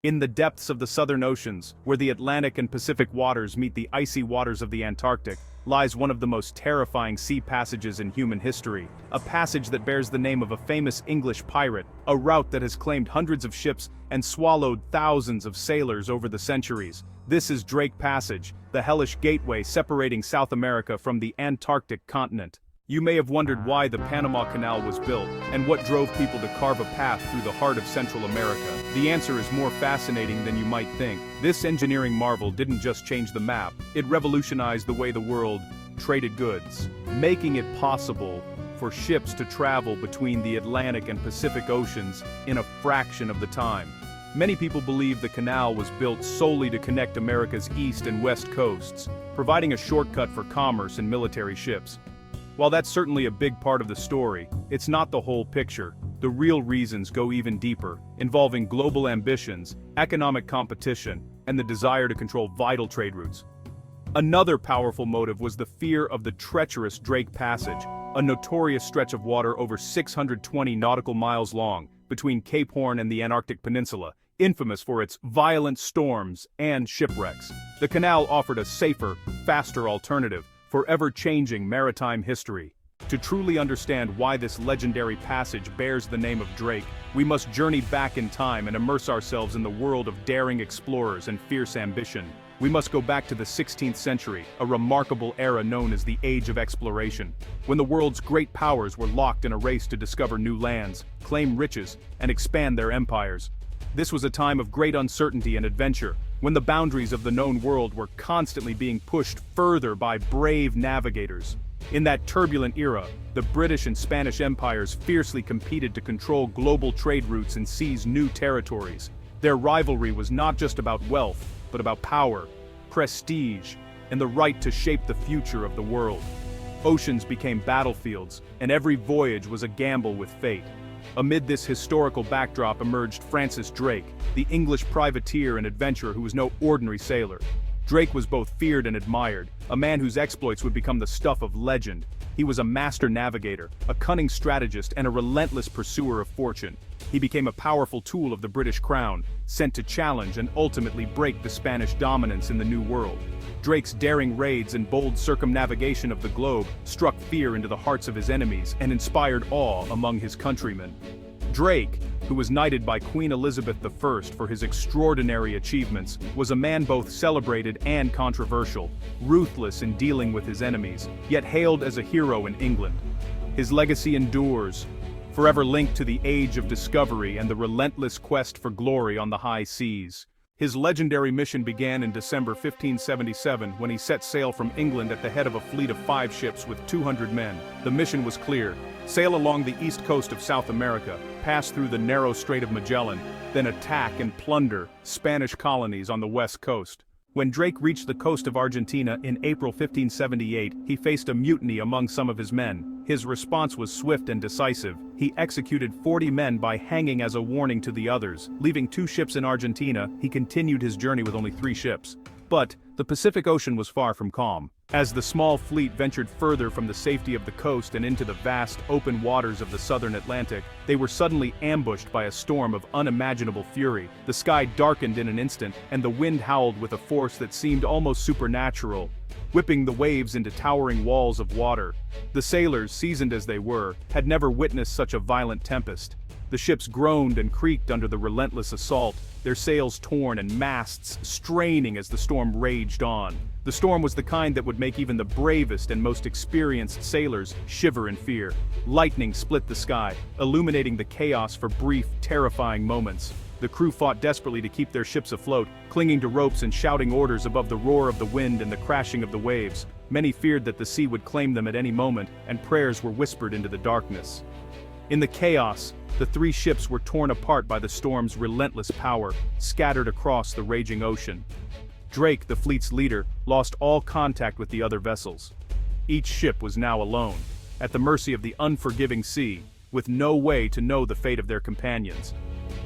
In the depths of the southern oceans, where the Atlantic and Pacific waters meet the icy waters of the Antarctic, lies one of the most terrifying sea passages in human history, a passage that bears the name of a famous English pirate, a route that has claimed hundreds of ships and swallowed thousands of sailors over the centuries. This is Drake Passage, the hellish gateway separating South America from the Antarctic continent. You may have wondered why the Panama Canal was built, and what drove people to carve a path through the heart of Central America. The answer is more fascinating than you might think. This engineering marvel didn't just change the map, it revolutionized the way the world traded goods, making it possible for ships to travel between the Atlantic and Pacific Oceans in a fraction of the time. Many people believe the canal was built solely to connect America's east and west coasts, providing a shortcut for commerce and military ships. While that's certainly a big part of the story, it's not the whole picture. The real reasons go even deeper, involving global ambitions, economic competition, and the desire to control vital trade routes. Another powerful motive was the fear of the treacherous Drake Passage, a notorious stretch of water over 620 nautical miles long, between Cape Horn and the Antarctic Peninsula, infamous for its violent storms and shipwrecks. The canal offered a safer, faster alternative, forever changing maritime history. To truly understand why this legendary passage bears the name of Drake, we must journey back in time and immerse ourselves in the world of daring explorers and fierce ambition. We must go back to the 16th century, a remarkable era known as the Age of Exploration, when the world's great powers were locked in a race to discover new lands, claim riches, and expand their empires. This was a time of great uncertainty and adventure, when the boundaries of the known world were constantly being pushed further by brave navigators. In that turbulent era, the British and Spanish empires fiercely competed to control global trade routes and seize new territories. Their rivalry was not just about wealth, but about power, prestige, and the right to shape the future of the world. Oceans became battlefields, and every voyage was a gamble with fate. Amid this historical backdrop emerged Francis Drake, the English privateer and adventurer who was no ordinary sailor. Drake was both feared and admired, a man whose exploits would become the stuff of legend. He was a master navigator, a cunning strategist, and a relentless pursuer of fortune. He became a powerful tool of the British Crown, sent to challenge and ultimately break the Spanish dominance in the New World. Drake's daring raids and bold circumnavigation of the globe struck fear into the hearts of his enemies and inspired awe among his countrymen. Drake, who was knighted by Queen Elizabeth I for his extraordinary achievements, was a man both celebrated and controversial, ruthless in dealing with his enemies, yet hailed as a hero in England. His legacy endures, forever linked to the age of discovery and the relentless quest for glory on the high seas. His legendary mission began in December 1577 when he set sail from England at the head of a fleet of 5 ships with 200 men. The mission was clear: sail along the east coast of South America, pass through the narrow Strait of Magellan, then attack and plunder Spanish colonies on the west coast. When Drake reached the coast of Argentina in April 1578, he faced a mutiny among some of his men. His response was swift and decisive. He executed 40 men by hanging as a warning to the others. Leaving 2 ships in Argentina, he continued his journey with only 3 ships. But the Pacific Ocean was far from calm. As the small fleet ventured further from the safety of the coast and into the vast, open waters of the southern Atlantic, they were suddenly ambushed by a storm of unimaginable fury. The sky darkened in an instant, and the wind howled with a force that seemed almost supernatural, whipping the waves into towering walls of water. The sailors, seasoned as they were, had never witnessed such a violent tempest. The ships groaned and creaked under the relentless assault, their sails torn and masts straining as the storm raged on. The storm was the kind that would make even the bravest and most experienced sailors shiver in fear. Lightning split the sky, illuminating the chaos for brief, terrifying moments. The crew fought desperately to keep their ships afloat, clinging to ropes and shouting orders above the roar of the wind and the crashing of the waves. Many feared that the sea would claim them at any moment, and prayers were whispered into the darkness. In the chaos, the 3 ships were torn apart by the storm's relentless power, scattered across the raging ocean. Drake, the fleet's leader, lost all contact with the other vessels. Each ship was now alone, at the mercy of the unforgiving sea, with no way to know the fate of their companions.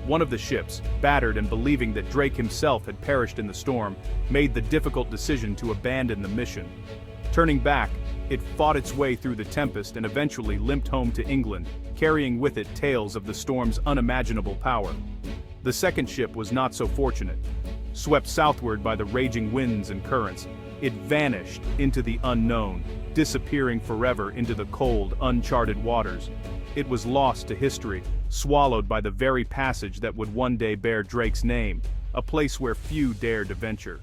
One of the ships, battered and believing that Drake himself had perished in the storm, made the difficult decision to abandon the mission. Turning back, it fought its way through the tempest and eventually limped home to England, carrying with it tales of the storm's unimaginable power. The second ship was not so fortunate. Swept southward by the raging winds and currents, it vanished into the unknown, disappearing forever into the cold, uncharted waters. It was lost to history, swallowed by the very passage that would one day bear Drake's name, a place where few dared to venture.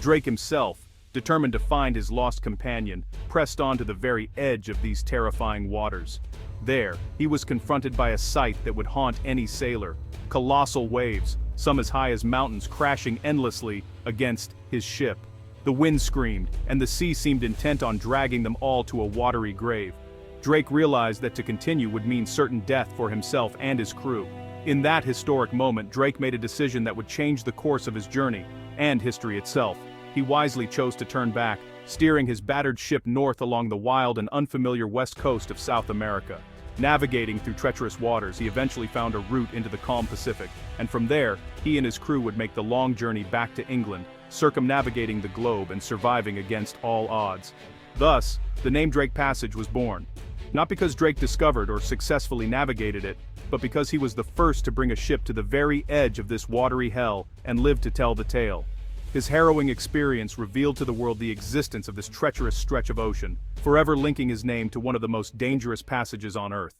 Drake himself, determined to find his lost companion, pressed on to the very edge of these terrifying waters. There, he was confronted by a sight that would haunt any sailor: colossal waves, some as high as mountains, crashing endlessly against his ship. The wind screamed, and the sea seemed intent on dragging them all to a watery grave. Drake realized that to continue would mean certain death for himself and his crew. In that historic moment, Drake made a decision that would change the course of his journey, and history itself. He wisely chose to turn back, steering his battered ship north along the wild and unfamiliar west coast of South America. Navigating through treacherous waters, he eventually found a route into the calm Pacific, and from there, he and his crew would make the long journey back to England, circumnavigating the globe and surviving against all odds. Thus, the name Drake Passage was born. Not because Drake discovered or successfully navigated it, but because he was the first to bring a ship to the very edge of this watery hell and lived to tell the tale. His harrowing experience revealed to the world the existence of this treacherous stretch of ocean, forever linking his name to one of the most dangerous passages on Earth.